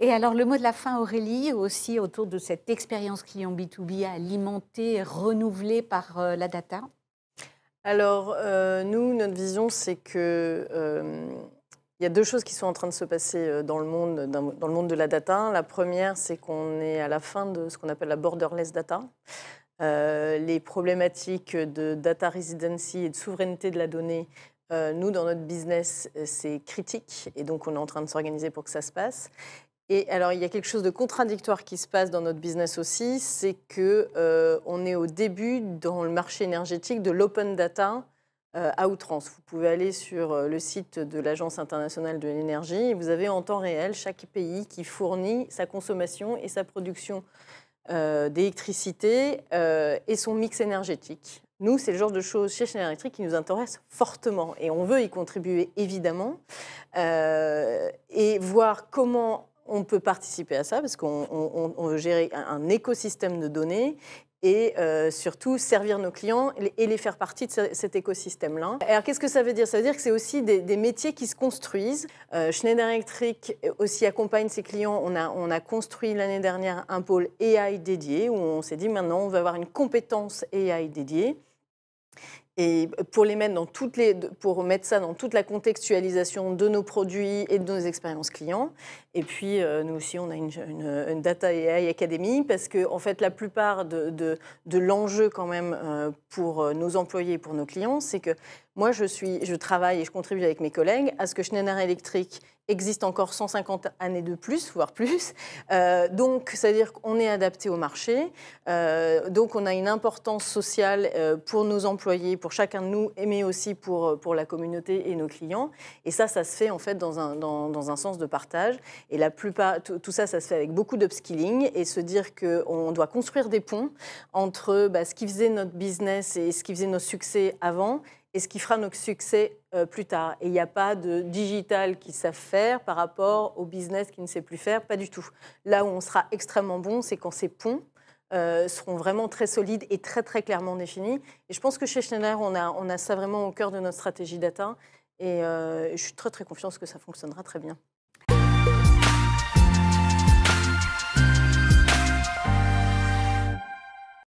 Et alors, le mot de la fin, Aurélie, aussi autour de cette expérience client B2B alimentée, renouvelée par la data? Alors, nous, notre vision, c'est que, il y a 2 choses qui sont en train de se passer, dans le monde dans le monde de la data. La première, c'est qu'on est à la fin de ce qu'on appelle la borderless data. Les problématiques de data residency et de souveraineté de la donnée, nous, dans notre business, c'est critique et donc on est en train de s'organiser pour que ça se passe. Et alors, il y a quelque chose de contradictoire qui se passe dans notre business aussi, c'est que, on est au début dans le marché énergétique de l'open data, à outrance. Vous pouvez aller sur, le site de l'Agence internationale de l'énergie et vous avez en temps réel chaque pays qui fournit sa consommation et sa production, d'électricité, et son mix énergétique. Nous, c'est le genre de choses chez Schneider Electric qui nous intéresse fortement et on veut y contribuer évidemment, et voir comment on peut participer à ça parce qu'on veut gérer un écosystème de données et surtout servir nos clients et les faire partie de cet écosystème-là. Alors, qu'est-ce que ça veut dire? Ça veut dire que c'est aussi des métiers qui se construisent. Schneider Electric aussi accompagne ses clients. On a construit l'année dernière un pôle AI dédié où on s'est dit maintenant on va avoir une compétence AI dédiée. Et pour les mettre pour mettre ça dans toute la contextualisation de nos produits et de nos expériences clients. Et puis, nous aussi, on a une Data AI Academy parce que, en fait, la plupart de l'enjeu quand même pour nos employés et pour nos clients, c'est que moi, je travaille et je contribue avec mes collègues à ce que Schneider Electric existe encore 150 années de plus, voire plus. Donc, c'est-à-dire qu'on est adapté au marché. Donc, on a une importance sociale pour nos employés, pour chacun de nous, mais aussi pour la communauté et nos clients. Et ça se fait en fait dans un sens de partage. Et la plupart, tout ça, ça se fait avec beaucoup d'upskilling et se dire qu'on doit construire des ponts entre ce qui faisait notre business et ce qui faisait nos succès avant et ce qui fera notre succès plus tard. Et il n'y a pas de digital qui savent faire par rapport au business qui ne sait plus faire, pas du tout. Là où on sera extrêmement bon, c'est quand ces ponts seront vraiment très solides et très, très clairement définis. Et je pense que chez Schneider, on a ça vraiment au cœur de notre stratégie data. Et je suis très, très confiante que ça fonctionnera très bien.